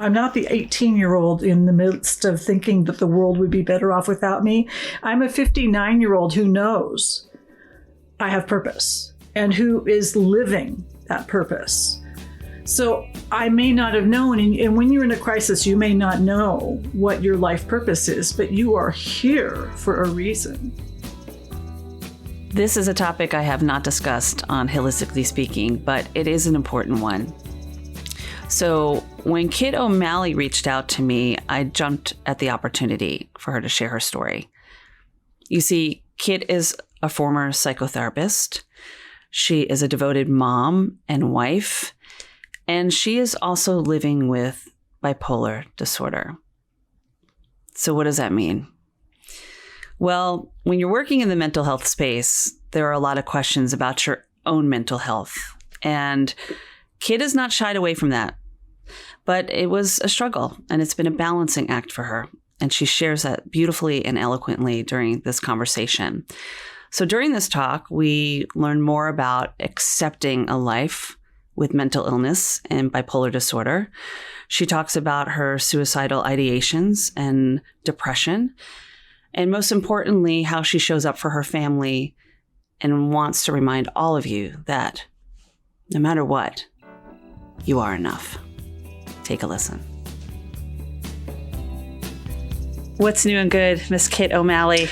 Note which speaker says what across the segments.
Speaker 1: I'm not the 18-year-old in the midst of thinking that the world would be better off without me. I'm a 59-year-old who knows I have purpose and who is living that purpose. So I may not have known, and when you're in a crisis, you may not know what your life purpose is, but you are here for a reason.
Speaker 2: This is a topic I have not discussed on HIListically Speaking, but it is an important one. So when Kitt O'Malley reached out to me, I jumped at the opportunity for her to share her story. You see, Kitt is a former psychotherapist. She is a devoted mom and wife, and she is also living with bipolar disorder. So what does that mean? Well, when you're working in the mental health space, there are a lot of questions about your own mental health. And Kitt has not shied away from that. But it was a struggle, and it's been a balancing act for her. And she shares that beautifully and eloquently during this conversation. So during this talk, we learn more about accepting a life with mental illness and bipolar disorder. She talks about her suicidal ideations and depression. And most importantly, how she shows up for her family and wants to remind all of you that no matter what, you are enough. Take a listen. What's new and good, Miss Kitt O'Malley?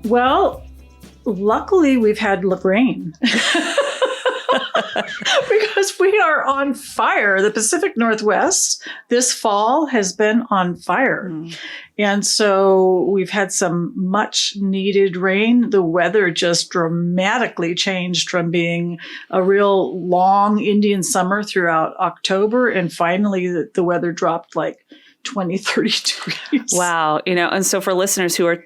Speaker 1: Well, luckily we've had rain. Because we are on fire. The Pacific Northwest this fall has been on fire. And so we've had some much needed rain. The weather just dramatically changed from being a real long Indian summer throughout October. And finally the weather dropped like 20, 30 degrees.
Speaker 2: Wow. And so for listeners who are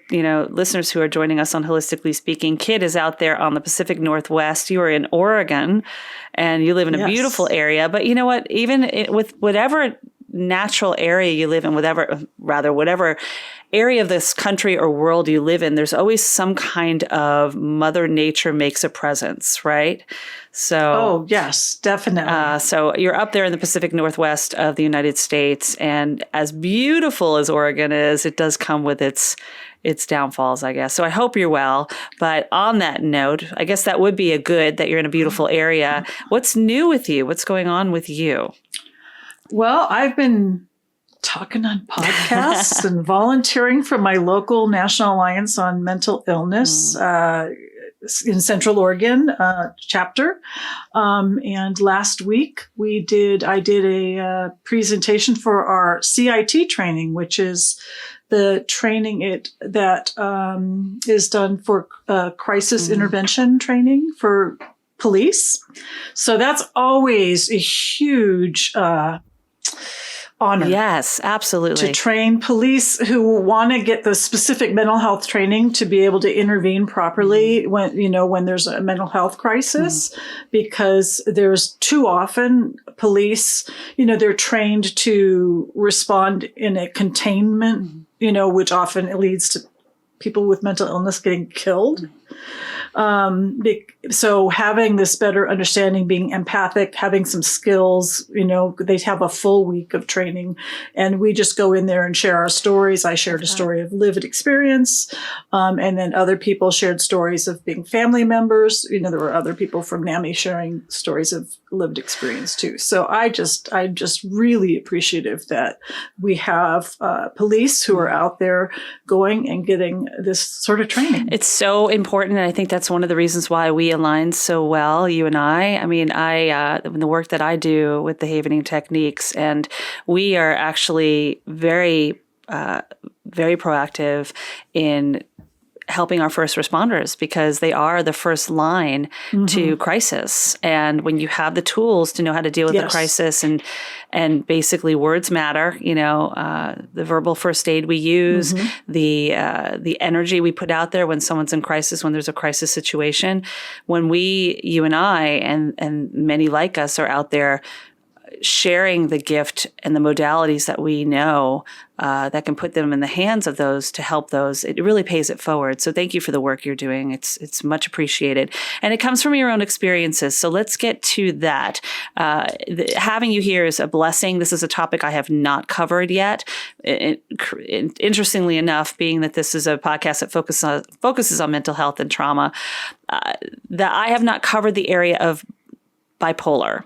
Speaker 2: joining us on HIListically Speaking, Kitt is out there on the Pacific Northwest. You are in Oregon and you live in a beautiful area. But you know what? Even with whatever natural area you live in, whatever area of this country or world you live in, there's always some kind of Mother Nature makes a presence, right? So,
Speaker 1: oh, yes, definitely.
Speaker 2: So you're up there in the Pacific Northwest of the United States, and as beautiful as Oregon is, it does come with its downfalls, I guess. So I hope you're well. But on that note, I guess that would be a good that you're in a beautiful area. What's new with you? What's going on with you? Well,
Speaker 1: I've been talking on podcasts and volunteering for my local National Alliance on Mental Illness in Central Oregon chapter. And last week I did a presentation for our CIT training, which is the training that is done for crisis intervention training for police. So that's always a huge honor.
Speaker 2: Yes, absolutely.
Speaker 1: To train police who want to get the specific mental health training to be able to intervene properly when there's a mental health crisis, because there's too often police, they're trained to respond in a containment, which often leads to people with mental illness getting killed. So having this better understanding, being empathic, having some skills, they have a full week of training, and we just go in there and share our stories. I shared a story of lived experience. And then other people shared stories of being family members. There were other people from NAMI sharing stories of lived experience too. So I'm just really appreciative that we have police who are out there going and getting this sort of training.
Speaker 2: It's so important. And I think that's one of the reasons why we align so well, you and I. I mean, the work that I do with the havening techniques, and we are actually very, very proactive in helping our first responders, because they are the first line to crisis. And when you have the tools to know how to deal with the crisis, and basically words matter, the verbal first aid we use, the energy we put out there when someone's in crisis, when there's a crisis situation, when you and I and many like us are out there sharing the gift and the modalities that we know that can put them in the hands of those to help those, it really pays it forward. So thank you for the work you're doing. It's much appreciated. And it comes from your own experiences. So let's get to that. Having you here is a blessing. This is a topic I have not covered yet. Interestingly enough, being that this is a podcast that focuses on mental health and trauma, that I have not covered the area of bipolar.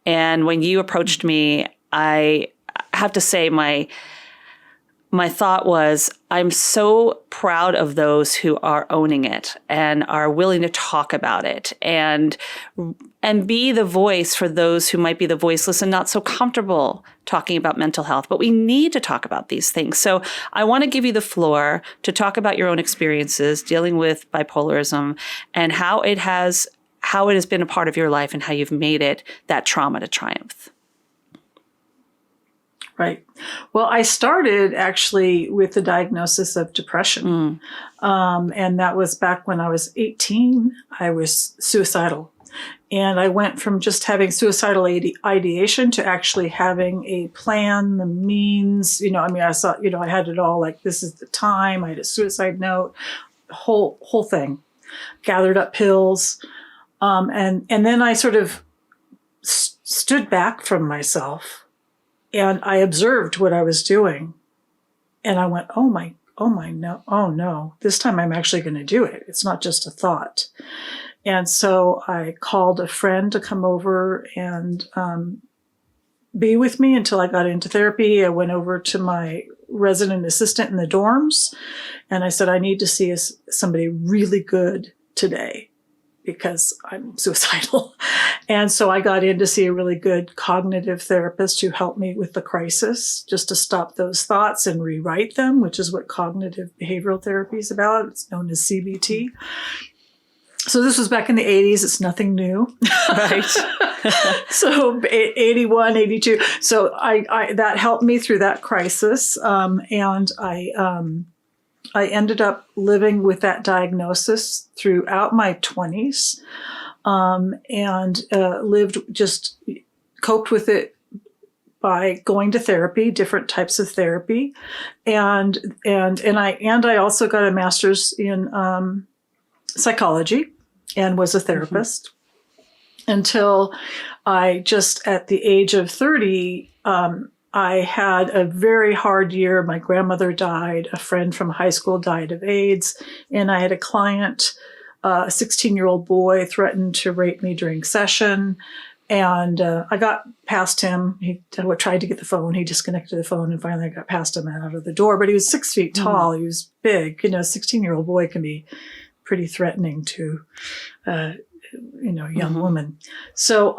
Speaker 2: And when you approached me, I have to say my thought was, I'm so proud of those who are owning it and are willing to talk about it and be the voice for those who might be the voiceless and not so comfortable talking about mental health. But we need to talk about these things. So I want to give you the floor to talk about your own experiences dealing with bipolarism and how it has been a part of your life and how you've made it that trauma to triumph.
Speaker 1: Right. Well, I started actually with the diagnosis of depression. And that was back when I was 18. I was suicidal. And I went from just having suicidal ideation to actually having a plan, the means, I saw, I had it all, like, this is the time. I had a suicide note, whole thing, gathered up pills. And then I sort of stood back from myself and I observed what I was doing. And I went, oh no, this time I'm actually going to do it. It's not just a thought. And so I called a friend to come over and be with me until I got into therapy. I went over to my resident assistant in the dorms and I said, I need to see somebody really good today, because I'm suicidal. And so I got in to see a really good cognitive therapist who helped me with the crisis, just to stop those thoughts and rewrite them, which is what cognitive behavioral therapy is about. It's known as CBT. So this was back in the 80s. It's nothing new.
Speaker 2: Right.
Speaker 1: So 81, 82. So I that helped me through that crisis. And I ended up living with that diagnosis throughout my 20s, and coped with it by going to therapy, different types of therapy, and I also got a master's in psychology and was a therapist until I just at the age of 30. I had a very hard year. My grandmother died. A friend from high school died of AIDS. And I had a client, a 16-year-old boy, threatened to rape me during session. And I got past him. He tried to get the phone. He disconnected the phone. And finally I got past him and out of the door. But he was 6 feet tall. He was big. A 16-year-old boy can be pretty threatening to, a young woman. So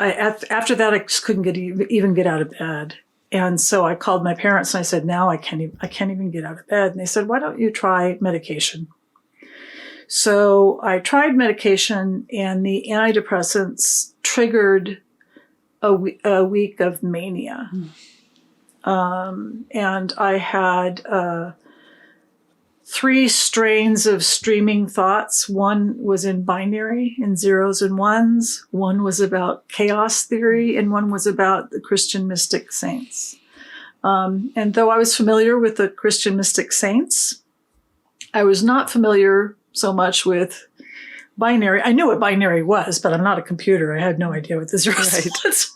Speaker 1: after that, I just couldn't even get out of bed. And so I called my parents and I said, now I can't even get out of bed. And they said, why don't you try medication? So I tried medication and the antidepressants triggered a week of mania. And I had 3 strains of streaming thoughts. One was in binary, in zeros and ones. One was about chaos theory, and one was about the Christian mystic saints. And though I was familiar with the Christian mystic saints, I was not familiar so much with binary. I knew what binary was, but I'm not a computer. I had no idea what the zeros was.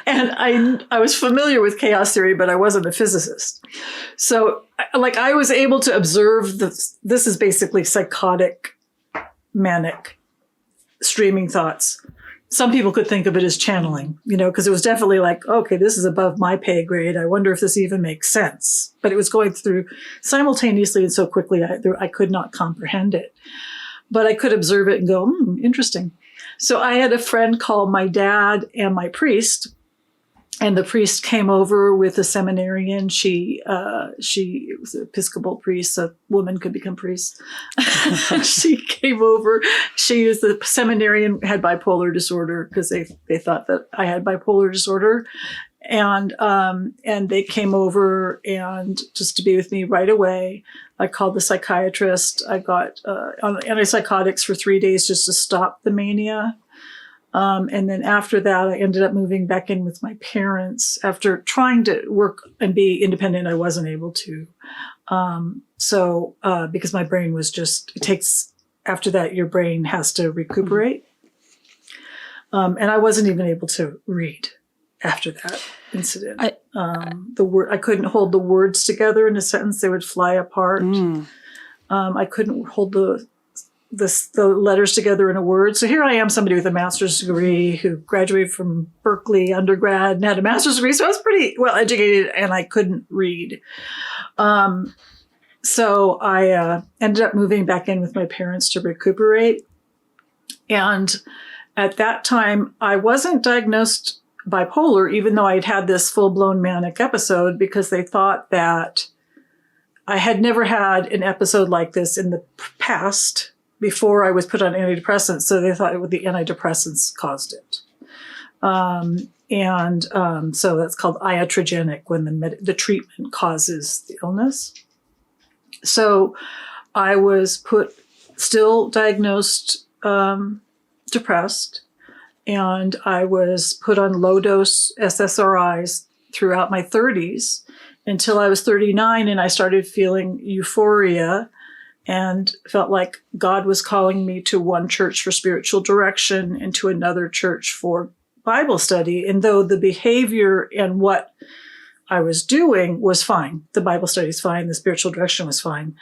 Speaker 1: And I was familiar with chaos theory, but I wasn't a physicist. So I was able to observe this is basically psychotic, manic, streaming thoughts. Some people could think of it as channeling, because it was definitely like, okay, this is above my pay grade. I wonder if this even makes sense. But it was going through simultaneously and so quickly, I could not comprehend it. But I could observe it and go, interesting. So I had a friend call my dad and my priest, and the priest came over with a seminarian. She was an Episcopal priest. A woman could become priest. She came over. She was the seminarian, had bipolar disorder because they thought that I had bipolar disorder. And they came over and just to be with me right away. I called the psychiatrist. I got on antipsychotics for 3 days just to stop the mania. And then after that, I ended up moving back in with my parents. After trying to work and be independent, I wasn't able to. Because my brain was after that, your brain has to recuperate. And I wasn't even able to read after that incident. I couldn't hold the words together in a sentence. They would fly apart. I couldn't hold the letters together in a word. So here I am, somebody with a master's degree who graduated from Berkeley undergrad and had a master's degree. So I was pretty well educated and I couldn't read. So I ended up moving back in with my parents to recuperate. And at that time, I wasn't diagnosed bipolar, even though I'd had this full-blown manic episode, because they thought that I had never had an episode like this in the past before I was put on antidepressants. So they thought the antidepressants caused it. So that's called iatrogenic, when the treatment causes the illness. So I was still diagnosed depressed, and I was put on low-dose SSRIs throughout my 30s until I was 39, and I started feeling euphoria and felt like God was calling me to one church for spiritual direction and to another church for Bible study. And though the behavior and what I was doing was fine, the Bible study is fine, the spiritual direction was fine,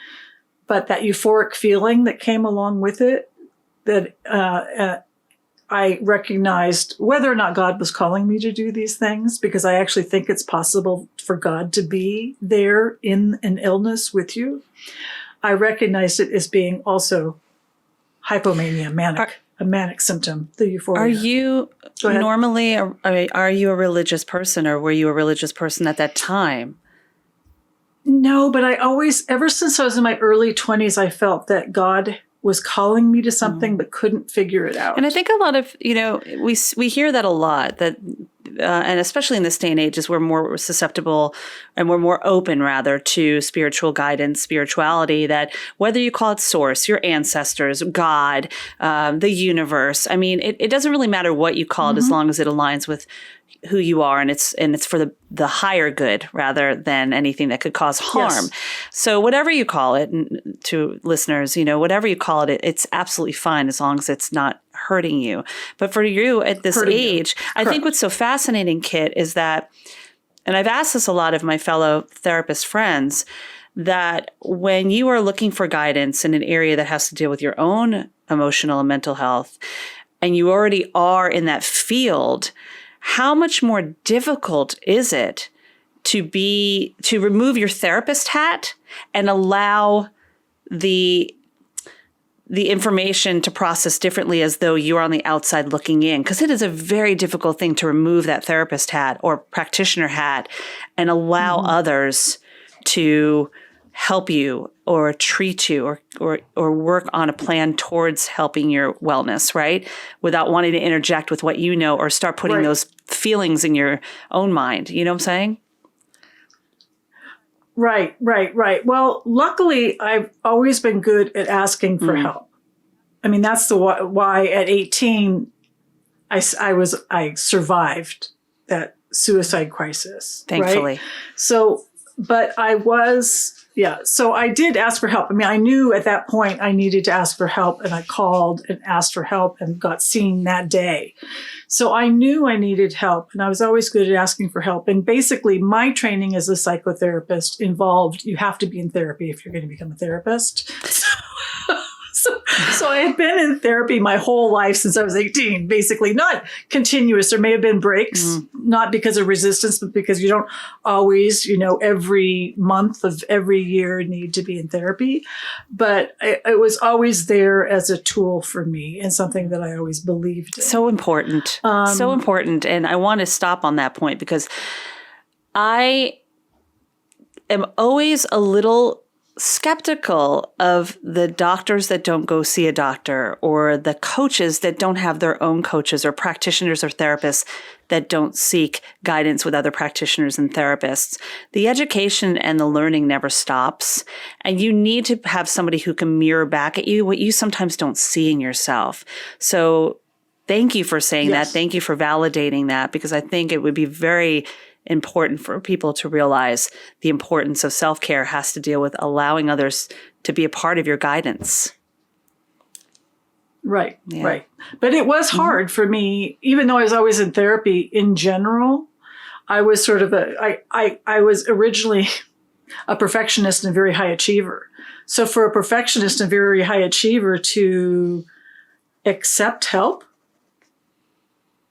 Speaker 1: but that euphoric feeling that came along with it, that I recognized whether or not God was calling me to do these things, because I actually think it's possible for God to be there in an illness with you. I recognized it as being also hypomania, a manic symptom, the euphoria.
Speaker 2: Are you normally, are you a religious person, or were you a religious person at that time?
Speaker 1: No, but I always, ever since I was in my early 20s, I felt that God was calling me to something but couldn't figure it out.
Speaker 2: And I think a lot of, we hear that a lot, that, and especially in this day and age, is we're more susceptible and we're more open, rather, to spiritual guidance, spirituality, that whether you call it source, your ancestors, God, the universe, I mean, it doesn't really matter what you call it, as long as it aligns with who you are, and it's for the higher good rather than anything that could cause harm. Yes. So whatever you call it, and to listeners, whatever you call it, it's absolutely fine as long as it's not hurting you. But for you at this age, I think what's so fascinating, Kitt, is that, and I've asked this a lot of my fellow therapist friends, that when you are looking for guidance in an area that has to deal with your own emotional and mental health, and you already are in that field, how much more difficult is it to remove your therapist hat and allow the information to process differently, as though you are on the outside looking in? Because it is a very difficult thing to remove that therapist hat or practitioner hat and allow others to help you or treat you or work on a plan towards helping your wellness, right? Without wanting to interject with what you know or start putting those feelings in your own mind. You know what I'm saying? Right.
Speaker 1: Well, luckily, I've always been good at asking for help. I mean, that's why at 18, I survived that suicide crisis.
Speaker 2: Thankfully.
Speaker 1: Right? So, but so I did ask for help. I mean, I knew at that point I needed to ask for help, and I called and asked for help and got seen that day. So I knew I needed help, and I was always good at asking for help. And basically, my training as a psychotherapist involved, you have to be in therapy if you're going to become a therapist. So I had been in therapy my whole life since I was 18, basically. Not continuous. There may have been breaks, not because of resistance, but because you don't always, every month of every year need to be in therapy. But it was always there as a tool for me and something that I always believed in.
Speaker 2: So important. So important. And I want to stop on that point, because I am always a little skeptical of the doctors that don't go see a doctor, or the coaches that don't have their own coaches, or practitioners or therapists that don't seek guidance with other practitioners and therapists. The education and the learning never stops, and you need to have somebody who can mirror back at you what you sometimes don't see in yourself. So thank you for saying that.
Speaker 1: Yes.
Speaker 2: Thank you for validating that, because I think it would be very important for people to realize the importance of self-care has to deal with allowing others to be a part of your guidance.
Speaker 1: Right,
Speaker 2: Yeah.
Speaker 1: right. But it was hard for me, even though I was always in therapy in general. I was sort of I was originally a perfectionist and a very high achiever. So for a perfectionist and very high achiever to accept help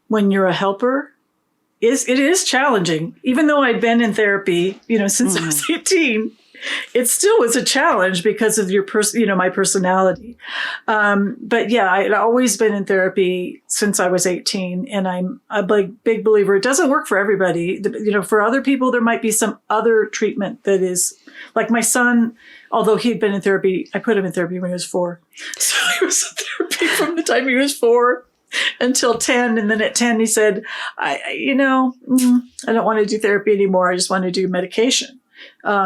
Speaker 1: when you're a helper it is challenging. Even though I'd been in therapy, since I was 18, it still was a challenge because of my personality. But yeah, I'd always been in therapy since I was 18, and I'm a big believer. It doesn't work for everybody. For other people, there might be some other treatment that is like my son. Although he'd been in therapy, I put him in therapy when he was 4, so he was in therapy from the time he was 4 until 10. And then at 10, he said, I don't want to do therapy anymore. I just want to do medication.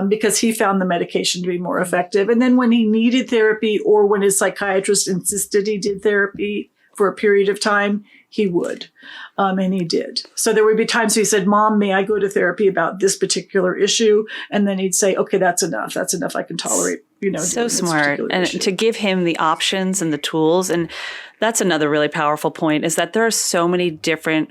Speaker 1: Because he found the medication to be more effective. And then when he needed therapy, or when his psychiatrist insisted he did therapy for a period of time, he would. And he did. So there would be times he said, Mom, may I go to therapy about this particular issue? And then he'd say, okay, that's enough. That's enough. I can tolerate,
Speaker 2: So smart. And to give him the options and the tools. And that's another really powerful point, is that there are so many different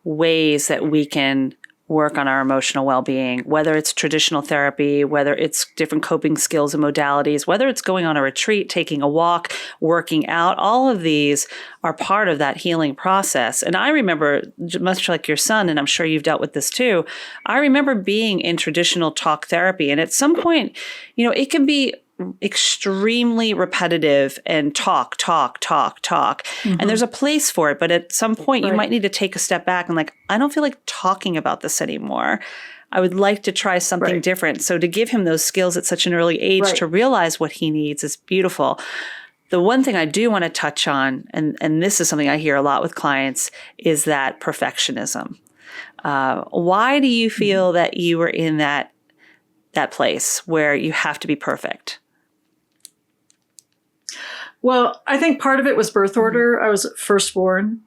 Speaker 2: ways that we can work on our emotional well-being, whether it's traditional therapy, whether it's different coping skills and modalities, whether it's going on a retreat, taking a walk, working out. All of these are part of that healing process. And I remember, much like your son, and I'm sure you've dealt with this too, I remember being in traditional talk therapy. And at some point, it can be extremely repetitive and talk. Mm-hmm. And there's a place for it. But at some point, you might need to take a step back and I don't feel like talking about this anymore. I would like to try something different. So to give him those skills at such an early age to realize what he needs is beautiful. The one thing I do want to touch on, and this is something I hear a lot with clients, is that perfectionism. Why do you feel that you were in that place where you have to be perfect?
Speaker 1: Well, I think part of it was birth order. I was firstborn,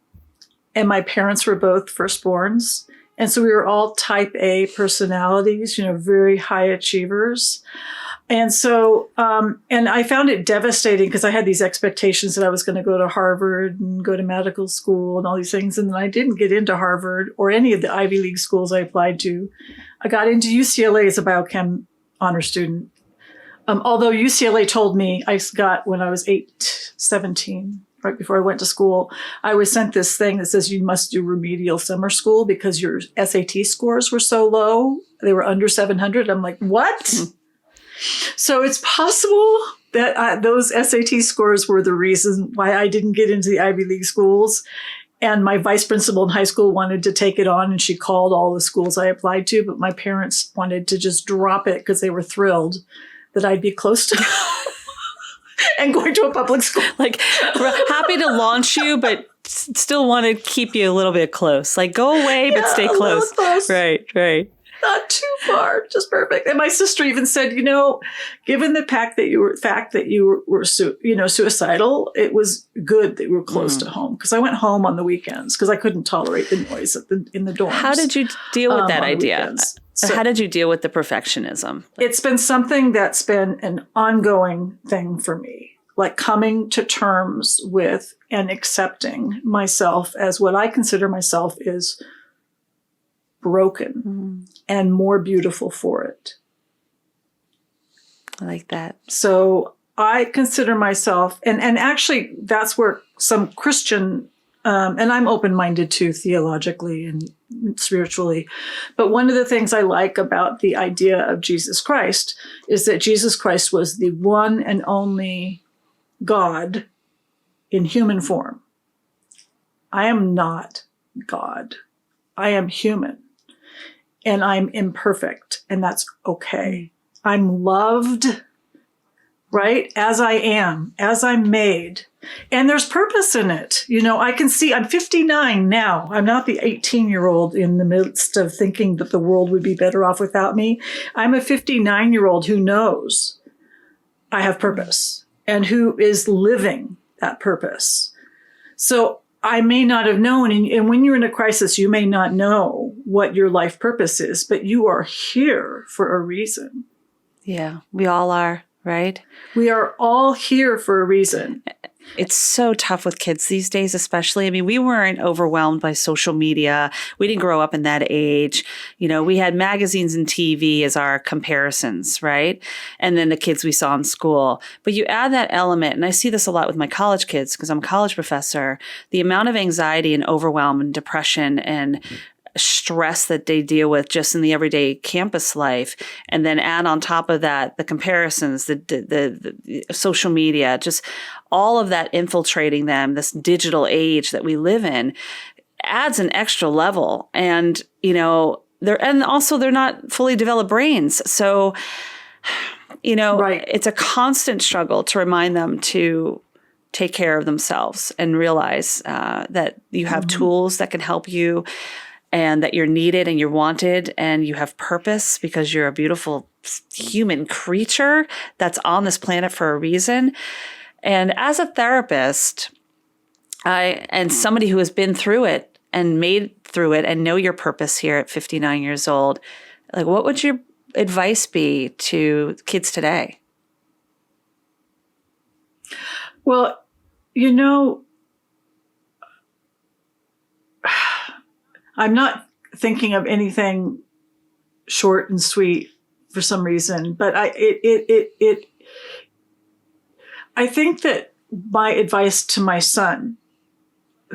Speaker 1: and my parents were both firstborns. And so we were all type A personalities, very high achievers. And so, and I found it devastating because I had these expectations that I was going to go to Harvard and go to medical school and all these things. And then I didn't get into Harvard or any of the Ivy League schools I applied to. I got into UCLA as a biochem honor student. Although UCLA told me when I was 17, right before I went to school, I was sent this thing that says you must do remedial summer school because your SAT scores were so low. They were under 700. I'm like, what? Mm-hmm. So it's possible that those SAT scores were the reason why I didn't get into the Ivy League schools. And my vice principal in high school wanted to take it on, and she called all the schools I applied to, but my parents wanted to just drop it because they were thrilled that I'd be close to and going to a public school.
Speaker 2: Happy to launch you, but still want to keep you a little bit close. Go away, but stay close. Right.
Speaker 1: Not too far, just perfect. And my sister even said, given the fact that you were suicidal, it was good that you were close to home, because I went home on the weekends because I couldn't tolerate the noise in the dorms.
Speaker 2: How did you deal with that idea? So how did you deal with the perfectionism?
Speaker 1: It's been something that's been an ongoing thing for me, coming to terms with and accepting myself as what I consider myself is broken and more beautiful for it.
Speaker 2: I like that.
Speaker 1: So I consider myself, and actually that's where some Christian, and I'm open-minded too, theologically and spiritually. But one of the things I like about the idea of Jesus Christ is that Jesus Christ was the one and only God in human form. I am not God. I am human. And I'm imperfect, and that's okay. I'm loved, right? As I am, as I'm made. And there's purpose in it. I can see, I'm 59 now. I'm not the 18-year-old in the midst of thinking that the world would be better off without me. I'm a 59-year-old who knows I have purpose and who is living that purpose. So I may not have known. And when you're in a crisis, you may not know what your life purpose is, but you are here for a reason.
Speaker 2: Yeah, we all are, right?
Speaker 1: We are all here for a reason.
Speaker 2: It's so tough with kids these days, especially. I mean, we weren't overwhelmed by social media. We didn't grow up in that age. You know, we had magazines and TV as our comparisons, right? And then the kids we saw in school. But you add that element, and I see this a lot with my college kids because I'm a college professor, the amount of anxiety and overwhelm and depression and stress that they deal with just in the everyday campus life, and then add on top of that the comparisons, the social media, just all of that infiltrating them, this digital age that we live in, adds an extra level. And you know, they're not fully developed brains, so you know,
Speaker 1: right.
Speaker 2: It's a constant struggle to remind them to take care of themselves and realize that you have tools that can help you, and that you're needed and you're wanted and you have purpose because you're a beautiful human creature that's on this planet for a reason. And as a therapist, and somebody who has been through it and made through it and know your purpose here at 59 years old, like, what would your advice be to kids today?
Speaker 1: Well, you know, I'm not thinking of anything short and sweet for some reason, but I think that my advice to my son,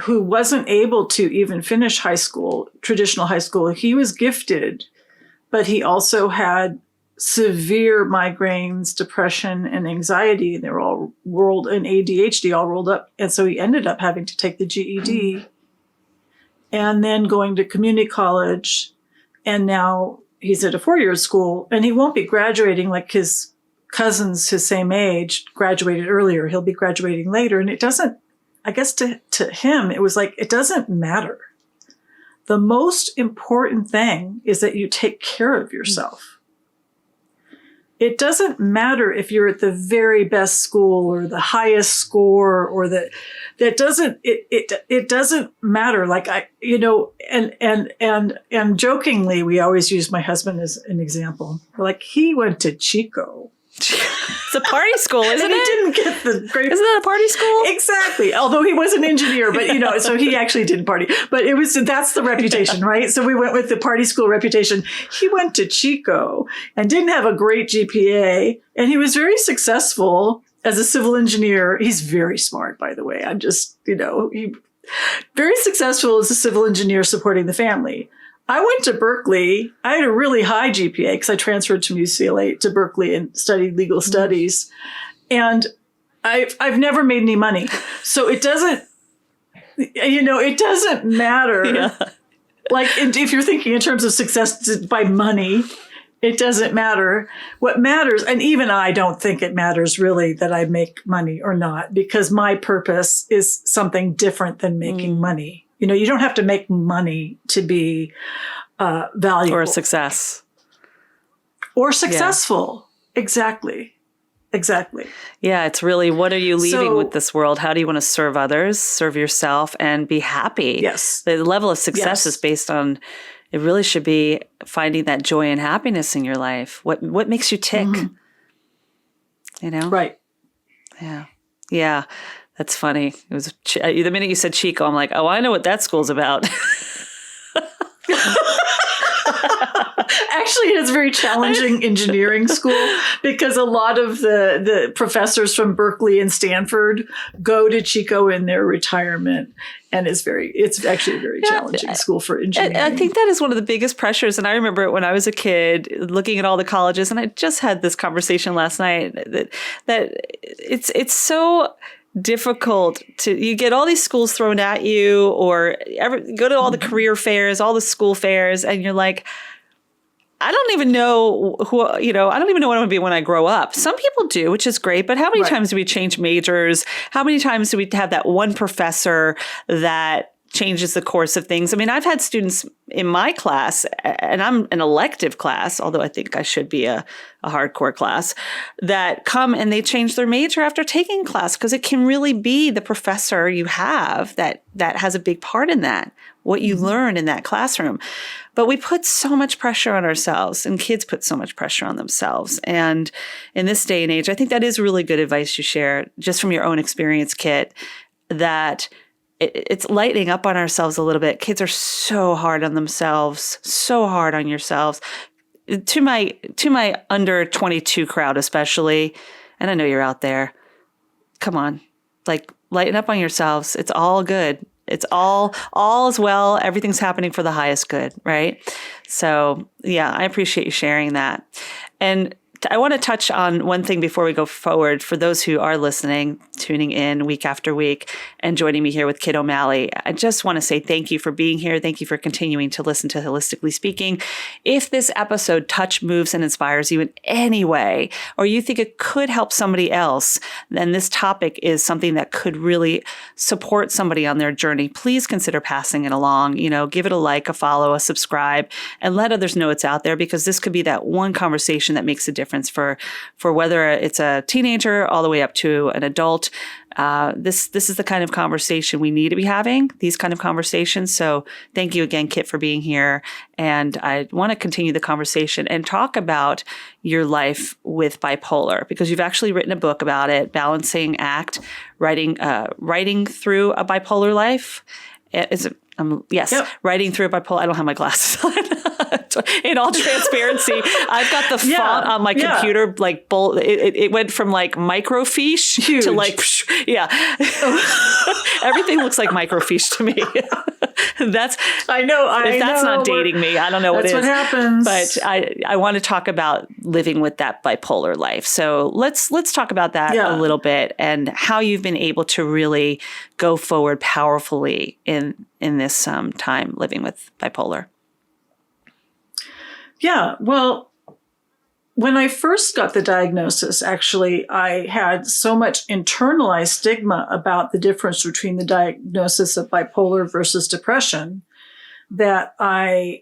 Speaker 1: who wasn't able to even finish high school, traditional high school, he was gifted, but he also had severe migraines, depression, and anxiety. They were all and ADHD all rolled up. And so he ended up having to take the GED and then going to community college. And now he's at a 4-year school, and he won't be graduating like his cousins his same age graduated earlier. He'll be graduating later. And it doesn't, I guess to him, it was like, it doesn't matter. The most important thing is that you take care of yourself. It doesn't matter if you're at the very best school or the highest score or it doesn't matter. Like and jokingly, we always use my husband as an example. Like, he went to Chico.
Speaker 2: It's a party school, isn't
Speaker 1: and
Speaker 2: it?
Speaker 1: He didn't get the great.
Speaker 2: Isn't that a party school?
Speaker 1: Exactly. Although he was an engineer, but so he actually didn't party. But that's the reputation, right? So we went with the party school reputation. He went to Chico and didn't have a great GPA, and he was very successful as a civil engineer. He's very smart, by the way. I'm just, he very successful as a civil engineer supporting the family. I went to Berkeley. I had a really high GPA because I transferred from UCLA to Berkeley and studied legal studies. And I've never made any money. So it doesn't matter. Yeah. Like, if you're thinking in terms of success by money, it doesn't matter. What matters, and even I don't think it matters really that I make money or not, because my purpose is something different than making money. You don't have to make money to be valuable.
Speaker 2: Or a success.
Speaker 1: Or successful. Yeah. Exactly.
Speaker 2: Yeah, it's really, what are you leaving with this world? How do you want to serve others, serve yourself, and be happy?
Speaker 1: Yes.
Speaker 2: The level of success is based on, it really should be finding that joy and happiness in your life. What makes you tick?
Speaker 1: Right.
Speaker 2: Yeah. Yeah. That's funny. It was the minute you said Chico, I'm like, oh, I know what that school's about.
Speaker 1: Actually, it's a very challenging engineering school because a lot of the professors from Berkeley and Stanford go to Chico in their retirement. And it's actually a very challenging school for engineering.
Speaker 2: I think that is one of the biggest pressures. And I remember it when I was a kid looking at all the colleges, and I just had this conversation last night that it's so difficult you get all these schools thrown at you, or go to all the career fairs, all the school fairs, and you're like, I don't even know I don't even know what I'm going to be when I grow up. Some people do, which is great. But how many times do we change majors? How many times do we have that one professor that changes the course of things. I mean, I've had students in my class, and I'm an elective class, although I think I should be a hardcore class, that come and they change their major after taking class, because it can really be the professor you have that has a big part in that, what you learn in that classroom. But we put so much pressure on ourselves, and kids put so much pressure on themselves. And in this day and age, I think that is really good advice you share, just from your own experience, Kitt, that it's lightening up on ourselves a little bit. Kids are so hard on themselves, so hard on yourselves. To my under 22 crowd especially, and I know you're out there, come on, like, lighten up on yourselves. It's all good. It's all is well. Everything's happening for the highest good, right? So yeah, I appreciate you sharing that. And I want to touch on one thing before we go forward. For those who are listening, tuning in week after week, and joining me here with Kitt O'Malley, I just want to say thank you for being here. Thank you for continuing to listen to Holistically Speaking. If this episode touch, moves, and inspires you in any way, or you think it could help somebody else, then this topic is something that could really support somebody on their journey, please consider passing it along. Give it a like, a follow, a subscribe, and let others know it's out there, because this could be that one conversation that makes a difference for whether it's a teenager all the way up to an adult. This is the kind of conversation we need to be having, these kind of conversations. So thank you again, Kitt, for being here. And I want to continue the conversation and talk about your life with bipolar, because you've actually written a book about it, Balancing Act, writing through a bipolar life. Yes, yep. Writing through a bipolar. I don't have my glasses on. In all transparency, I've got the font on my computer, like it went from like microfiche
Speaker 1: Huge.
Speaker 2: to like, everything looks like microfiche to me. I know. If that's not dating me, I don't know what is.
Speaker 1: That's what happens.
Speaker 2: But I want to talk about living with that bipolar life. So let's talk about that a little bit, and how you've been able to really go forward powerfully in this time living with bipolar. Yeah,
Speaker 1: well, when I first got the diagnosis, actually, I had so much internalized stigma about the difference between the diagnosis of bipolar versus depression that I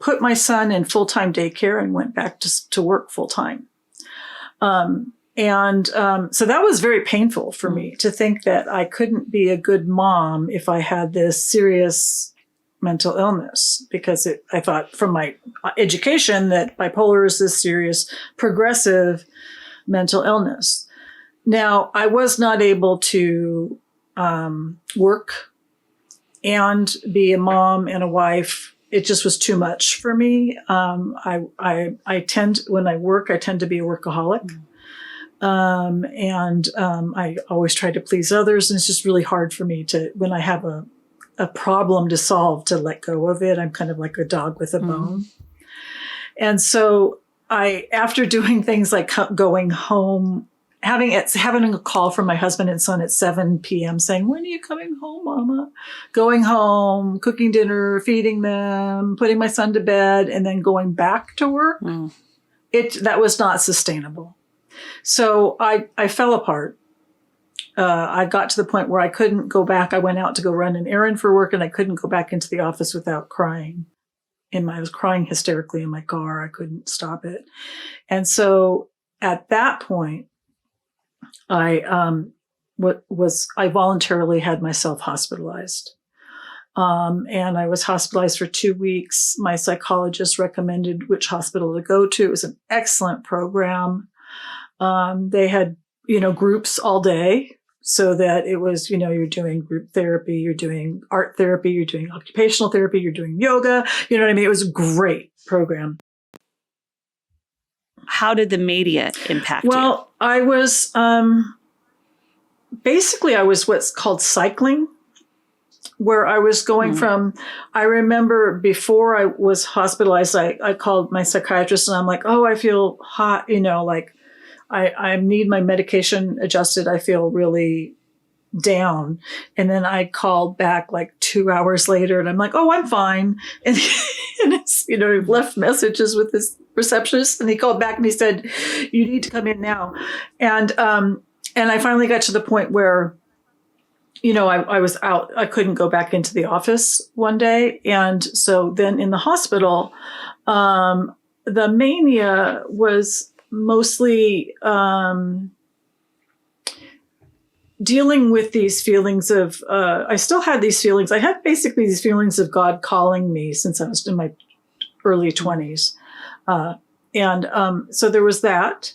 Speaker 1: put my son in full-time daycare and went back to work full-time. So that was very painful for me to think that I couldn't be a good mom if I had this serious mental illness, because I thought from my education that bipolar is this serious progressive mental illness. Now, I was not able to work and be a mom and a wife. It just was too much for me. When I work, I tend to be a workaholic. I always try to please others. And it's just really hard for me when I have a problem to solve, to let go of it. I'm kind of like a dog with a bone. And so after doing things like going home, having a call from my husband and son at 7 p.m. saying, "When are you coming home, Mama?" Going home, cooking dinner, feeding them, putting my son to bed, and then going back to work. That was not sustainable. So I fell apart. I got to the point where I couldn't go back. I went out to go run an errand for work, and I couldn't go back into the office without crying. I was crying hysterically in my car. I couldn't stop it. And so at that point, I voluntarily had myself hospitalized. And I was hospitalized for 2 weeks. My psychologist recommended which hospital to go to. It was an excellent program. They had, groups all day. So that it was, you're doing group therapy, you're doing art therapy, you're doing occupational therapy, you're doing yoga. You know what I mean? It was a great program.
Speaker 2: How did the media impact you?
Speaker 1: Well, I was, basically I was what's called cycling, where I was going from, I remember before I was hospitalized, I called my psychiatrist and I'm like, "Oh, I feel hot, like, I need my medication adjusted. I feel really down." And then I called back like 2 hours later and I'm like, "Oh, I'm fine." And it's, left messages with his receptionist, and he called back and he said, "You need to come in now." And I finally got to the point where I was out. I couldn't go back into the office one day. And so then in the hospital, the mania was mostly dealing with these feelings of, I still had these feelings. I had basically these feelings of God calling me since I was in my early 20s. So there was that.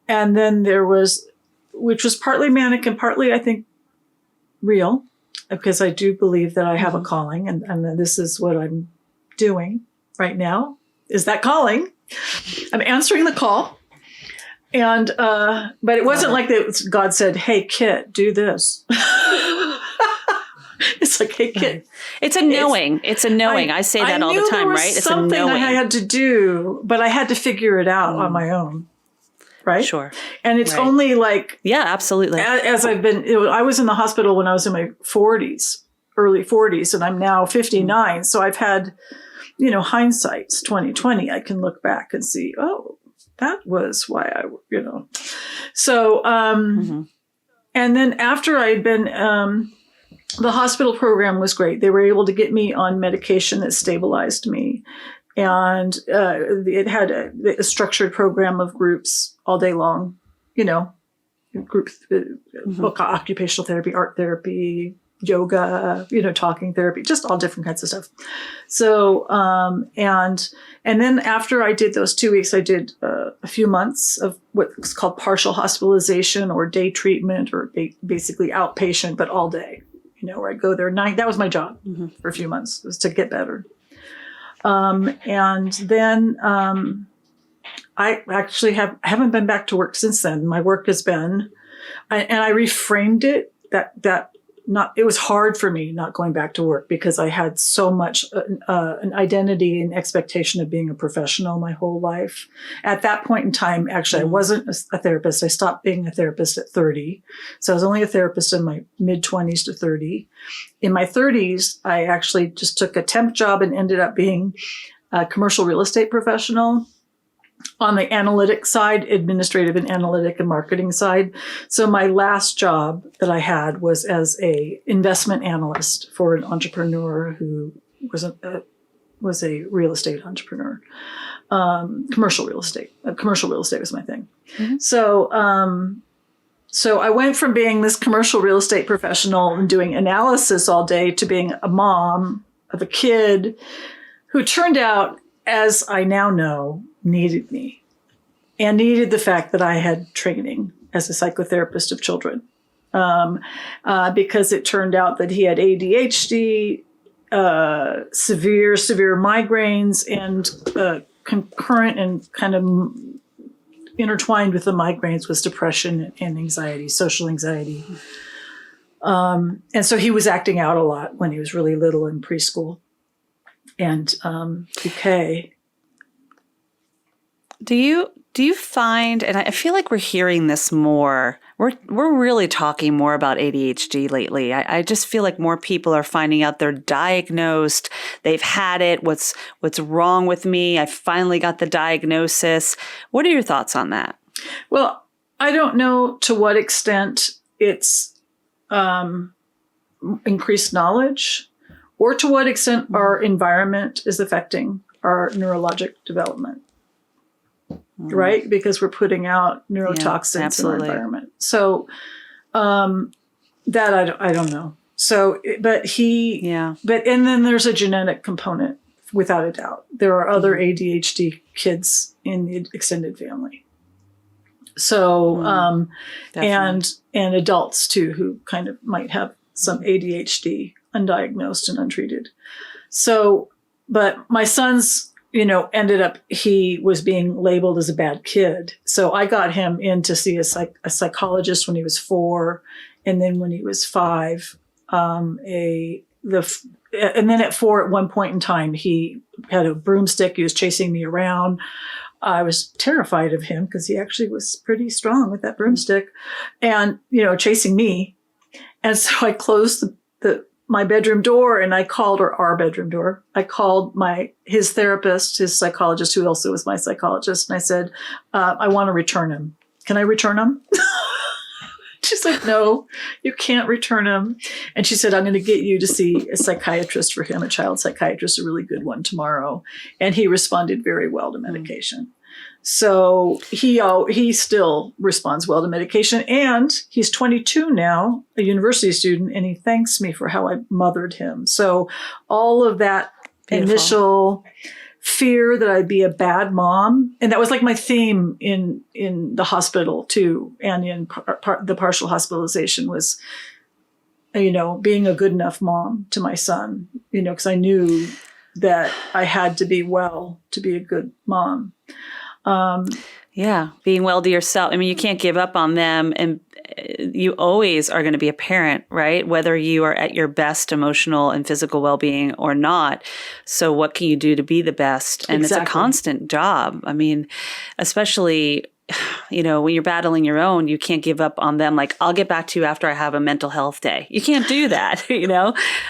Speaker 1: And then there was, which was partly manic and partly, I think, real, because I do believe that I have a calling, and that this is what I'm doing right now, is that calling. I'm answering the call. And, but it wasn't like that God said, hey, Kitt, do this. It's like, hey, Kitt.
Speaker 2: It's a knowing. It's a knowing. I say that all the time, right? It's
Speaker 1: something I had to do, but I had to figure it out on my own. Right?
Speaker 2: Sure.
Speaker 1: And it's only like...
Speaker 2: Yeah, absolutely.
Speaker 1: As I've been... I was in the hospital when I was in my 40s, early 40s, and I'm now 59. So I've had, hindsight's 2020. I can look back and see, oh, that was why I. So, and then after I had been... the hospital program was great. They were able to get me on medication that stabilized me. And it had a structured program of groups all day long, groups, occupational therapy, art therapy, yoga, talking therapy, just all different kinds of stuff. So, and then after I did those 2 weeks, I did a few months of what's called partial hospitalization or day treatment, or basically outpatient, but all day, where I go there that was my job for a few months, was to get better. And then I actually haven't been back to work since then. My work has been, and I reframed it it was hard for me not going back to work, because I had so much an identity and expectation of being a professional my whole life. At that point in time, actually, I wasn't a therapist. I stopped being a therapist at 30. So I was only a therapist in my mid-20s to 30. In my 30s, I actually just took a temp job and ended up being a commercial real estate professional on the analytic side, administrative and analytic and marketing side. So my last job that I had was as a investment analyst for an entrepreneur who was a real estate entrepreneur, commercial real estate. Commercial real estate was my thing. Mm-hmm. So I went from being this commercial real estate professional and doing analysis all day to being a mom of a kid who turned out, as I now know, needed me and needed the fact that I had training as a psychotherapist of children, because it turned out that he had ADHD, severe migraines, and concurrent and kind of intertwined with the migraines was depression and anxiety, social anxiety. And so he was acting out a lot when he was really little in preschool. And PK.
Speaker 2: Do you find, and I feel like we're hearing this more, we're really talking more about ADHD lately. I just feel like more people are finding out they're diagnosed, they've had it, what's wrong with me, I finally got the diagnosis. What are your thoughts on that?
Speaker 1: Well, I don't know to what extent it's increased knowledge, or to what extent our environment is affecting our neurologic development. Right? Because we're putting out neurotoxins in our environment. So that I don't know. So, but and then there's a genetic component, without a doubt. There are other ADHD kids in the extended family. So, and adults too, who kind of might have some ADHD undiagnosed and untreated. So, but my son's, ended up, he was being labeled as a bad kid. So I got him in to see a psychologist when he was 4. And then when he was 5, and then at 4, at one point in time, he had a broomstick. He was chasing me around. I was terrified of him because he actually was pretty strong with that broomstick and, chasing me. And so I closed my bedroom door, and I called, or our bedroom door. I called his therapist, his psychologist, who also was my psychologist. And I said, I want to return him. Can I return him She said, no, you can't return him. And she said, I'm going to get you to see a psychiatrist for him, a child psychiatrist, a really good one tomorrow. And he responded very well to medication. So he still responds well to medication. And he's 22 now, a university student, and he thanks me for how I mothered him. So all of that initial fear that I'd be a bad mom. And that was like my theme in the hospital too. And in the partial hospitalization was, being a good enough mom to my son, because I knew that I had to be well to be a good mom.
Speaker 2: Being well to yourself. I mean, you can't give up on them, and you always are going to be a parent, right? Whether you are at your best emotional and physical well-being or not. So what can you do to be the best? And It's a constant job. I mean, especially, when you're battling your own, you can't give up on them. Like, I'll get back to you after I have a mental health day. You can't do that,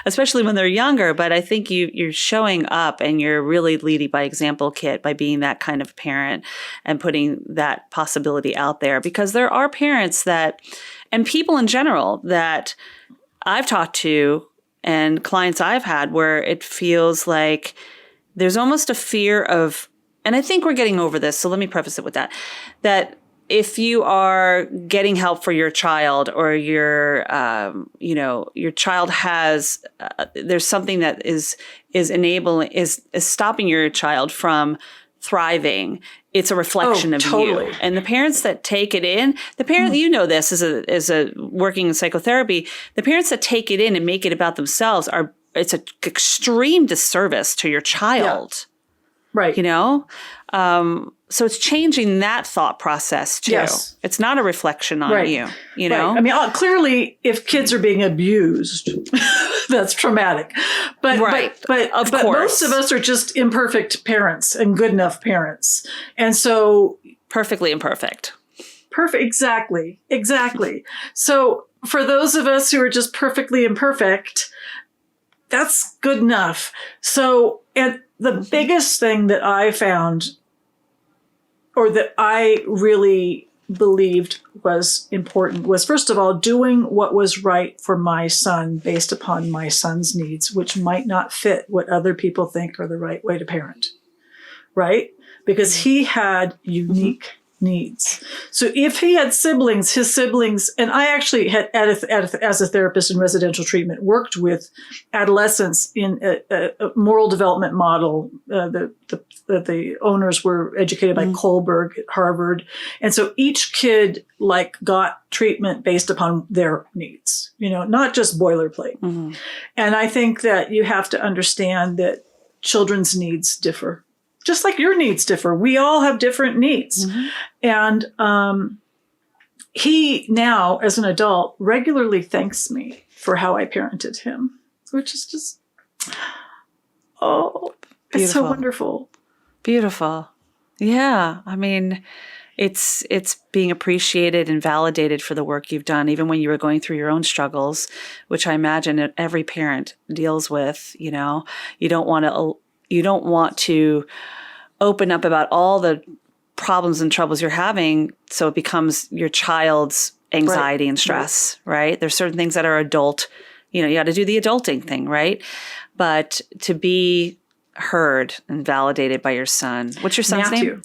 Speaker 2: especially when they're younger. But I think you're showing up and you're really leading by example, Kitt, by being that kind of parent and putting that possibility out there. Because there are parents and people in general that I've talked to and clients I've had where it feels like there's almost a fear of, and I think we're getting over this, so let me preface it with that if you are getting help for your child or your child has, there's something that is stopping your child from thriving, it's a reflection of you. And the parents that take it in, this as a working in psychotherapy, the parents that take it in and make it about themselves it's an extreme disservice to your child. Yeah.
Speaker 1: Right.
Speaker 2: So it's changing that thought process too. Yes. It's not a reflection on you, know?
Speaker 1: Right. I mean, clearly if kids are being abused, that's traumatic. But most of us are just imperfect parents and good enough parents. And so
Speaker 2: perfectly imperfect.
Speaker 1: Perfect. Exactly. So for those of us who are just perfectly imperfect, that's good enough. So, and the biggest thing that I found, or that I really believed was important, was first of all, doing what was right for my son based upon my son's needs, which might not fit what other people think are the right way to parent, right? Because he had unique needs. So if he had siblings, his siblings, and I actually had, as a therapist in residential treatment, worked with adolescents in a moral development model. The owners were educated by Kohlberg at Harvard. And so each kid got treatment based upon their needs, not just boilerplate. Mm-hmm. And I think that you have to understand that children's needs differ. Just like your needs differ. We all have different needs. Mm-hmm. And he now, as an adult, regularly thanks me for how I parented him, which is just, it's so wonderful.
Speaker 2: Beautiful. Yeah. I mean, it's being appreciated and validated for the work you've done, even when you were going through your own struggles, which I imagine that every parent deals with. You don't want to open up about all the problems and troubles you're having, so it becomes your child's anxiety and stress, right? There's certain things that are adult, you got to do the adulting thing, right? But to be heard and validated by your son. What's your son's name?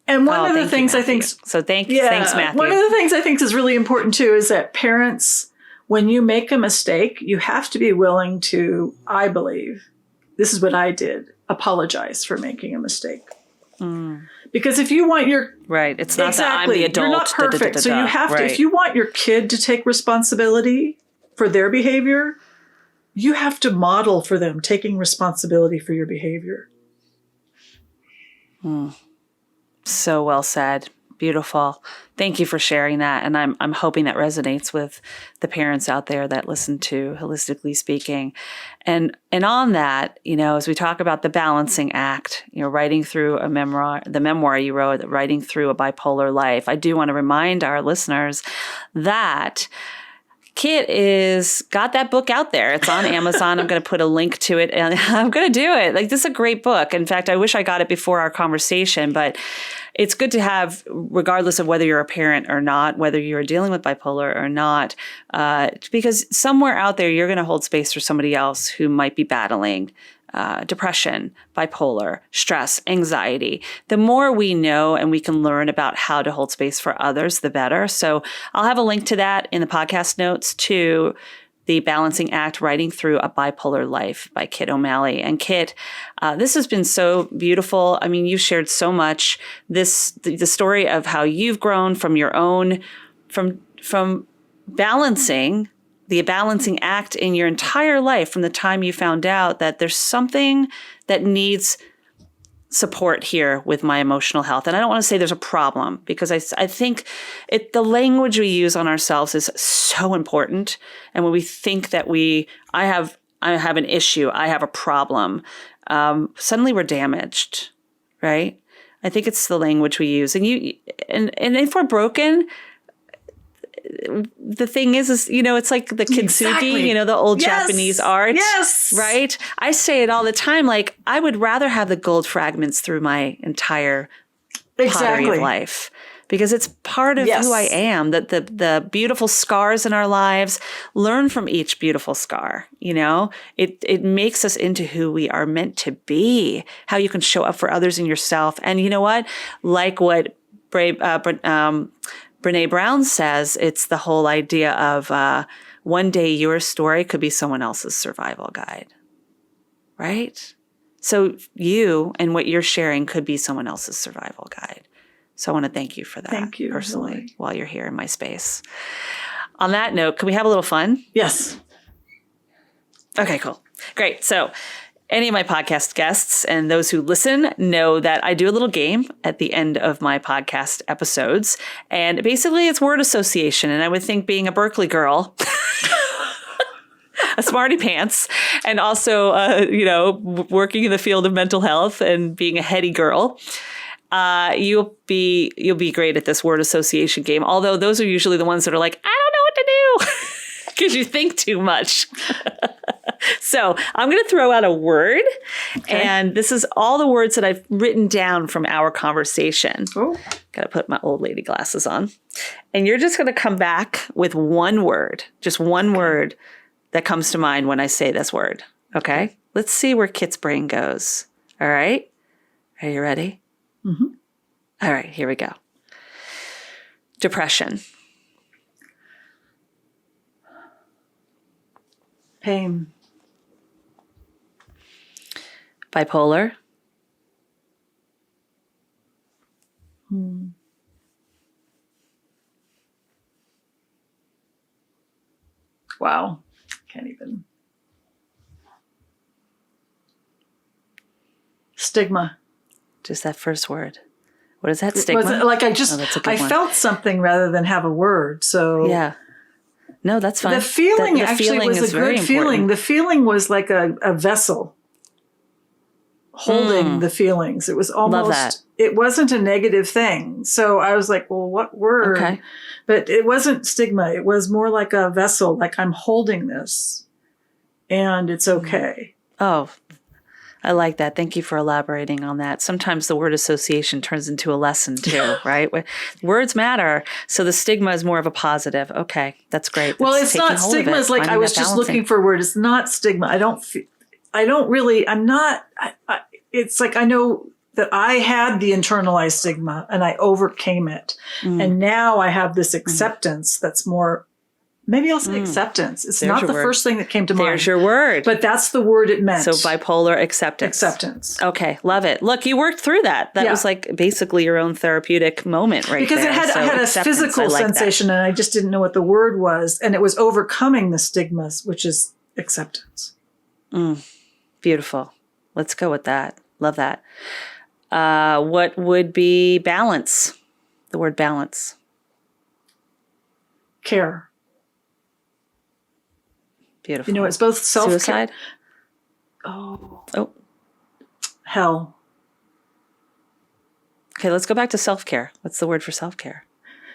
Speaker 1: And one of the things I think,
Speaker 2: thanks, Matthew.
Speaker 1: One of the things I think is really important too is that parents, when you make a mistake, you have to be willing to, I believe, this is what I did, apologize for making a mistake. Because if you want your...
Speaker 2: Right. It's not that I'm the adult.
Speaker 1: You're not perfect. So you have to, if you want your kid to take responsibility for their behavior, you have to model for them taking responsibility for your behavior.
Speaker 2: So well said. Beautiful. Thank you for sharing that. And I'm hoping that resonates with the parents out there that listen to Holistically Speaking. And on that, as we talk about the balancing act, writing through a memoir, the memoir you wrote, writing through a bipolar life, I do want to remind our listeners that Kitt is got that book out there. It's on Amazon. I'm going to put a link to it and I'm going to do it. Like, this is a great book. In fact, I wish I got it before our conversation, but it's good to have, regardless of whether you're a parent or not, whether you're dealing with bipolar or not, because somewhere out there, you're going to hold space for somebody else who might be battling depression, bipolar, stress, anxiety. The more we know and we can learn about how to hold space for others, the better. So I'll have a link to that in the podcast notes to the Balancing Act, Writing Through a Bipolar Life by Kitt O'Malley. And Kitt, this has been so beautiful. I mean, you've shared so much. The story of how you've grown from your own, from balancing the balancing act in your entire life from the time you found out that there's something that needs support here with my emotional health. And I don't want to say there's a problem, because I think the language we use on ourselves is so important. And when we think that I have an issue, I have a problem, suddenly we're damaged, right? I think it's the language we use. And if we're broken, the thing is, it's like the kintsugi,
Speaker 1: Exactly.
Speaker 2: The old
Speaker 1: Yes.
Speaker 2: Japanese art.
Speaker 1: Yes.
Speaker 2: Right? I say it all the time. Like, I would rather have the gold fragments through my entire pottery
Speaker 1: Exactly.
Speaker 2: of life, because it's part of
Speaker 1: Yes.
Speaker 2: who I am, that the beautiful scars in our lives, learn from each beautiful scar. It makes us into who we are meant to be, how you can show up for others and yourself. And you know what? Like what Brene Brown says, it's the whole idea of one day your story could be someone else's survival guide, right? So you and what you're sharing could be someone else's survival guide. So I want to thank you for that.
Speaker 1: Thank you,
Speaker 2: personally,
Speaker 1: Hilary.
Speaker 2: while you're here in my space. On that note, can we have a little fun?
Speaker 1: Yes.
Speaker 2: Okay, cool. Great. So any of my podcast guests and those who listen know that I do a little game at the end of my podcast episodes. And basically it's word association. And I would think, being a Berkeley girl, a smarty pants, and also, working in the field of mental health and being a heady girl, you'll be great at this word association game. Although those are usually the ones that are like, I don't know what to do, because you think too much. So I'm going to throw out a word, and this is all the words that I've written down from our conversation.
Speaker 1: Oh.
Speaker 2: Got to put my old lady glasses on. And you're just going to come back with one word, just one word that comes to mind when I say this word. Okay? Let's see where Kitt's brain goes. All right? Are you ready?
Speaker 1: Mm-hmm.
Speaker 2: All right, here we go. Depression.
Speaker 1: Pain.
Speaker 2: Bipolar.
Speaker 1: Wow. Can't even. Stigma.
Speaker 2: Just that first word. What is that, stigma?
Speaker 1: Was it, like,
Speaker 2: that's a good
Speaker 1: I
Speaker 2: one.
Speaker 1: felt something rather than have a word. So
Speaker 2: Yeah. No, that's fine.
Speaker 1: the feeling
Speaker 2: The
Speaker 1: actually
Speaker 2: feeling
Speaker 1: was
Speaker 2: is
Speaker 1: a
Speaker 2: very
Speaker 1: good feeling.
Speaker 2: important.
Speaker 1: The feeling was like a vessel holding the feelings. It was almost,
Speaker 2: that.
Speaker 1: it wasn't a negative thing. So I was like, well, what word?
Speaker 2: Okay.
Speaker 1: But it wasn't stigma. It was more like a vessel, like I'm holding this and it's okay.
Speaker 2: Oh, I like that. Thank you for elaborating on that. Sometimes the word association turns into a lesson too, right? Words matter. So the stigma is more of a positive. Okay, that's great.
Speaker 1: Well,
Speaker 2: That's
Speaker 1: it's
Speaker 2: taking
Speaker 1: not
Speaker 2: hold of
Speaker 1: stigma.
Speaker 2: it,
Speaker 1: It's like I
Speaker 2: finding
Speaker 1: was
Speaker 2: that
Speaker 1: just
Speaker 2: balancing.
Speaker 1: looking for a word. It's not stigma. It's like I know that I had the internalized stigma and I overcame it. And now I have this acceptance that's more, maybe I'll say acceptance. It's
Speaker 2: There's
Speaker 1: not
Speaker 2: your
Speaker 1: the
Speaker 2: word.
Speaker 1: first thing that came to mind.
Speaker 2: There's your word.
Speaker 1: But that's the word it meant.
Speaker 2: So bipolar acceptance.
Speaker 1: Acceptance.
Speaker 2: Okay, love it. Look, you worked through that. That
Speaker 1: Yeah.
Speaker 2: was like basically your own therapeutic moment right
Speaker 1: Because
Speaker 2: there.
Speaker 1: I
Speaker 2: So
Speaker 1: had a
Speaker 2: acceptance,
Speaker 1: physical
Speaker 2: I like that.
Speaker 1: sensation and I just didn't know what the word was. And it was overcoming the stigmas, which is acceptance.
Speaker 2: Beautiful. Let's go with that. Love that. What would be balance? The word balance.
Speaker 1: Care.
Speaker 2: Beautiful.
Speaker 1: You know, it's both self-care.
Speaker 2: Suicide?
Speaker 1: Oh,
Speaker 2: Oh,
Speaker 1: hell.
Speaker 2: okay. Let's go back to self-care. What's the word for self-care?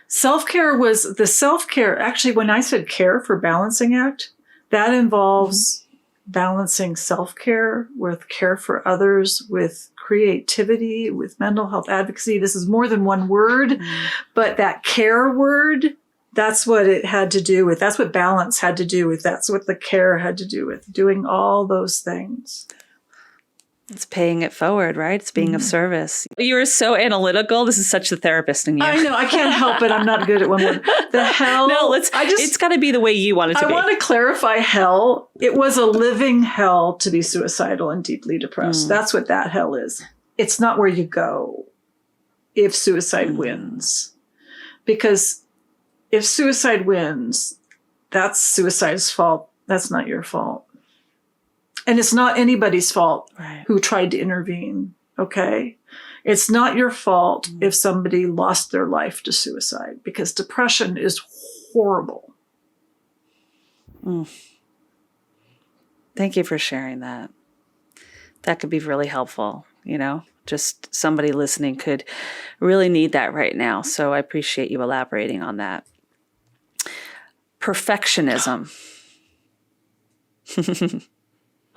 Speaker 1: Self-care was the self-care. Actually, when I said care for balancing act, that involves balancing self-care with care for others, with creativity, with mental health advocacy. This is more than one word, but that care word, that's what it had to do with. That's what balance had to do with. That's what the care had to do with, doing all those things.
Speaker 2: It's paying it forward, right? It's being of service. You are so analytical. This is such the therapist in you.
Speaker 1: I know. I can't help it. I'm not good at one word. The hell.
Speaker 2: No, it's got to be the way you want it to be.
Speaker 1: I want to clarify hell. It was a living hell to be suicidal and deeply depressed. That's what that hell is. It's not where you go if suicide wins. Because if suicide wins, that's suicide's fault. That's not your fault. And it's not anybody's fault who tried to intervene, okay? It's not your fault if somebody lost their life to suicide, because depression is horrible.
Speaker 2: Thank you for sharing that. That could be really helpful, Just somebody listening could really need that right now. So I appreciate you elaborating on that. Perfectionism.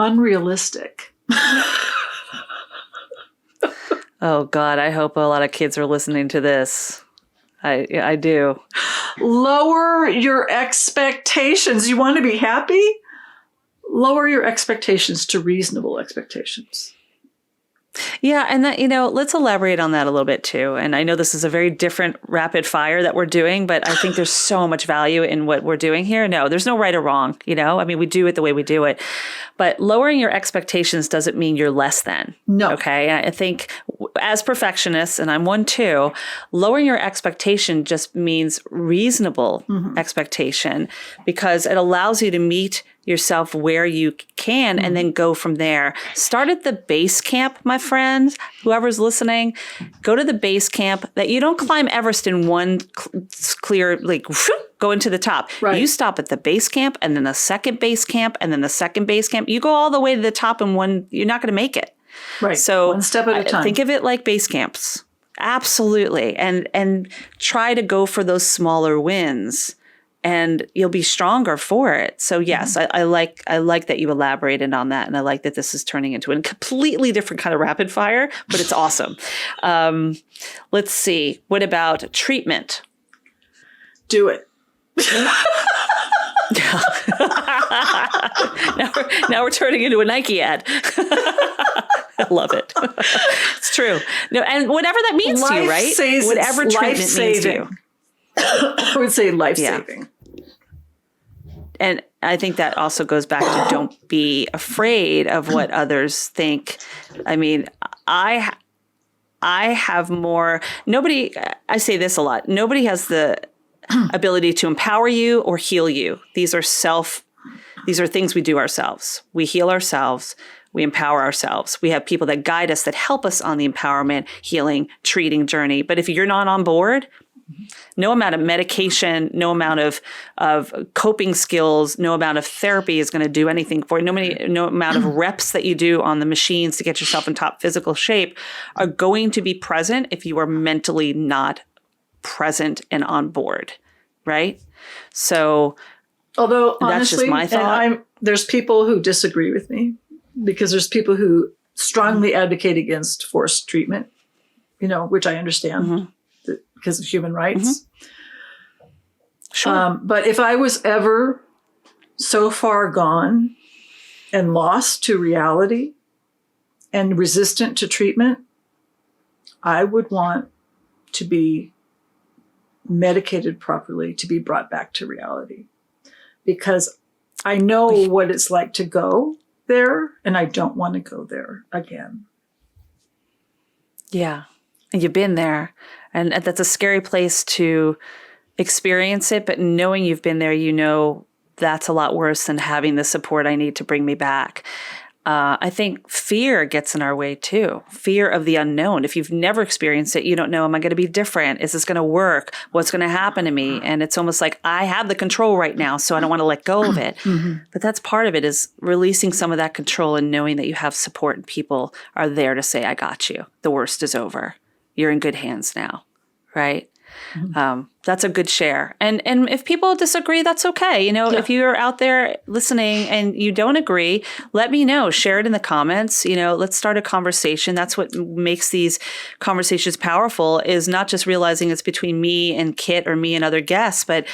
Speaker 1: Unrealistic.
Speaker 2: Oh God, I hope a lot of kids are listening to this. I do.
Speaker 1: Lower your expectations. You want to be happy? Lower your expectations to reasonable expectations.
Speaker 2: Yeah, and that, let's elaborate on that a little bit too. And I know this is a very different rapid fire that we're doing, but I think there's so much value in what we're doing here. No, there's no right or wrong, we do it the way we do it. But lowering your expectations doesn't mean you're less than.
Speaker 1: No.
Speaker 2: Okay. And I think as perfectionists, and I'm one too, lowering your expectation just means reasonable expectation, because it allows you to meet yourself where you can and then go from there. Start at the base camp, my friends, whoever's listening, go to the base camp that you don't climb Everest in one clear, go into the top.
Speaker 1: Right.
Speaker 2: You stop at the base camp and then the second base camp and then the second base camp. You go all the way to the top in one, you're not going to make it.
Speaker 1: Right.
Speaker 2: So
Speaker 1: one step at a time.
Speaker 2: Think of it like base camps. Absolutely. And try to go for those smaller wins, and you'll be stronger for it. So yes, I like that you elaborated on that. And I like that this is turning into a completely different kind of rapid fire, but it's awesome. Let's see. What about treatment?
Speaker 1: Do it.
Speaker 2: now we're turning into a Nike ad. I love it. It's true. No, and whatever that means to you, right? Whatever treatment means to you.
Speaker 1: I would say life-saving.
Speaker 2: And I think that also goes back to don't be afraid of what others think. I mean, I have more, I say this a lot, nobody has the ability to empower you or heal you. These are things we do ourselves. We heal ourselves. We empower ourselves. We have people that guide us, that help us on the empowerment, healing, treating journey. But if you're not on board, no amount of medication, no amount of coping skills, no amount of therapy is going to do anything for you. No amount of reps that you do on the machines to get yourself in top physical shape are going to be present if you are mentally not present and on board, right? So,
Speaker 1: although honestly,
Speaker 2: that's just my thought.
Speaker 1: There's people who disagree with me, because there's people who strongly advocate against forced treatment, which I understand. Because of human rights.
Speaker 2: Sure.
Speaker 1: But if I was ever so far gone and lost to reality and resistant to treatment, I would want to be medicated properly to be brought back to reality. Because I know what it's like to go there, and I don't want to go there again.
Speaker 2: Yeah. And you've been there. And that's a scary place to experience it. But knowing you've been there, that's a lot worse than having the support I need to bring me back. I think fear gets in our way too. Fear of the unknown. If you've never experienced it, you don't know, am I going to be different? Is this going to work? What's going to happen to me? And it's almost like I have the control right now, so I don't want to let go of it. But that's part of it, is releasing some of that control and knowing that you have support and people are there to say, I got you. The worst is over. You're in good hands now, right? That's a good share. And if people disagree, that's okay. If you're out there listening and you don't agree, let me know. Share it in the comments. Let's start a conversation. That's what makes these conversations powerful, is not just realizing it's between me and Kitt or me and other guests, but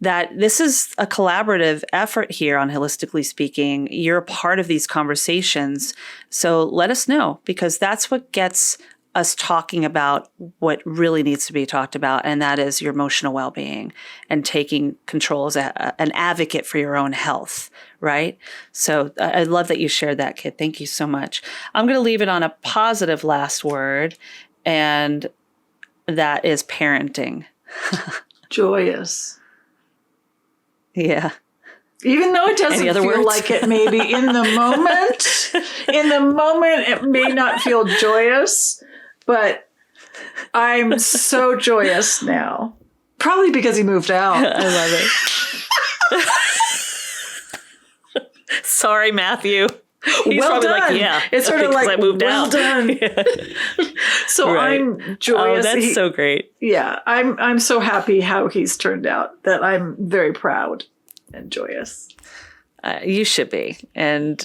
Speaker 2: that this is a collaborative effort here on Hilistically Speaking. You're a part of these conversations. So let us know, because that's what gets us talking about what really needs to be talked about, and that is your emotional well-being and taking control as an advocate for your own health, right? So I love that you shared that, Kitt. Thank you so much. I'm going to leave it on a positive last word, and that is parenting.
Speaker 1: Joyous.
Speaker 2: Yeah.
Speaker 1: Even though it doesn't feel
Speaker 2: words?
Speaker 1: like it, maybe in the moment, it may not feel joyous, but I'm so joyous now. Probably because he moved out.
Speaker 2: I love it. Sorry, Matthew. He's
Speaker 1: well done.
Speaker 2: Like, yeah,
Speaker 1: it's sort of like,
Speaker 2: I moved
Speaker 1: well
Speaker 2: out.
Speaker 1: done.
Speaker 2: Yeah.
Speaker 1: So
Speaker 2: Right.
Speaker 1: I'm joyous.
Speaker 2: Oh, that's so great.
Speaker 1: Yeah, I'm so happy how he's turned out, that I'm very proud and joyous.
Speaker 2: You should be. And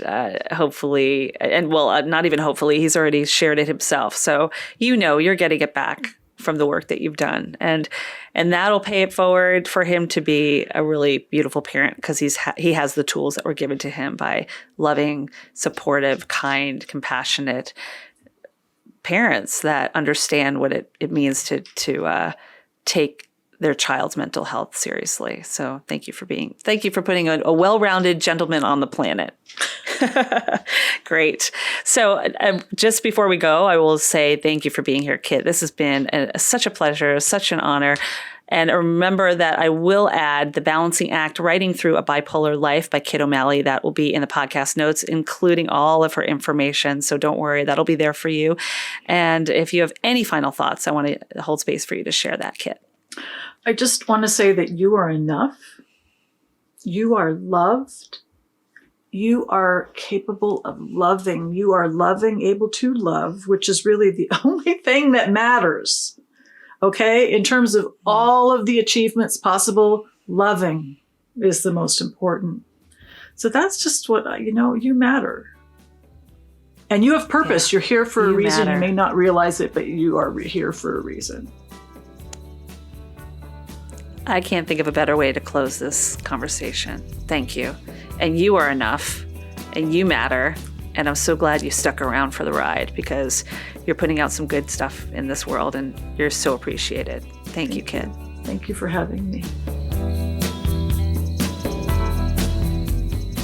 Speaker 2: hopefully, not even hopefully, he's already shared it himself. So you're getting it back from the work that you've done. And that'll pay it forward for him to be a really beautiful parent, because he has the tools that were given to him by loving, supportive, kind, compassionate parents that understand what it means to take their child's mental health seriously. So thank you for putting a well-rounded gentleman on the planet. Great. So just before we go, I will say thank you for being here, Kitt. This has been such a pleasure, such an honor. And remember that I will add The Balancing Act, Writing Through a Bipolar Life by Kitt O'Malley. That will be in the podcast notes, including all of her information. So don't worry, that'll be there for you. And if you have any final thoughts, I want to hold space for you to share that, Kitt.
Speaker 1: I just want to say that you are enough. You are loved. You are capable of loving. You are loving, able to love, which is really the only thing that matters. Okay? In terms of all of the achievements possible, loving is the most important. So that's just what, you matter. And you have purpose. Yeah. You're here for a reason. You may not realize it, but you are here for a reason.
Speaker 2: I can't think of a better way to close this conversation. Thank you. And you are enough, and you matter. And I'm so glad you stuck around for the ride, because you're putting out some good stuff in this world, and you're so appreciated. Thank you, Kitt.
Speaker 1: Thank you for having me.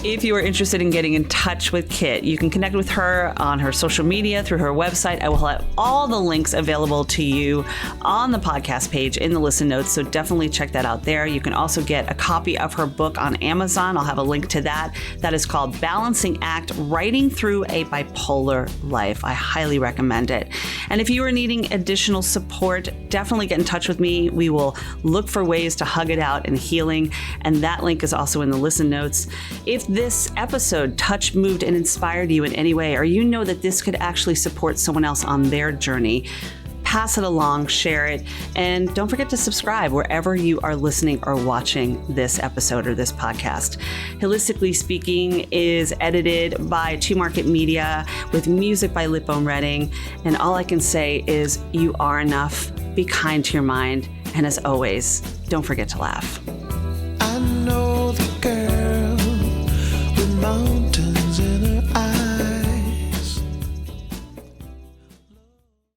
Speaker 2: If you are interested in getting in touch with Kitt, you can connect with her on her social media, through her website. I will have all the links available to you on the podcast page in the listen notes, so definitely check that out there. You can also get a copy of her book on Amazon. I'll have a link to that. That is called Balancing Act, Writing Through a Bipolar Life. I highly recommend it. And if you are needing additional support, definitely get in touch with me. We will look for ways to hug it out in healing, and that link is also in the listen notes. If this episode touched, moved, and inspired you in any way, or you know that this could actually support someone else on their journey, pass it along, share it, and don't forget to subscribe wherever you are listening or watching this episode or this podcast. Hilistically Speaking is edited by Two Market Media with music by Lipbone Redding. And all I can say is you are enough. Be kind to your mind. And as always, don't forget to laugh.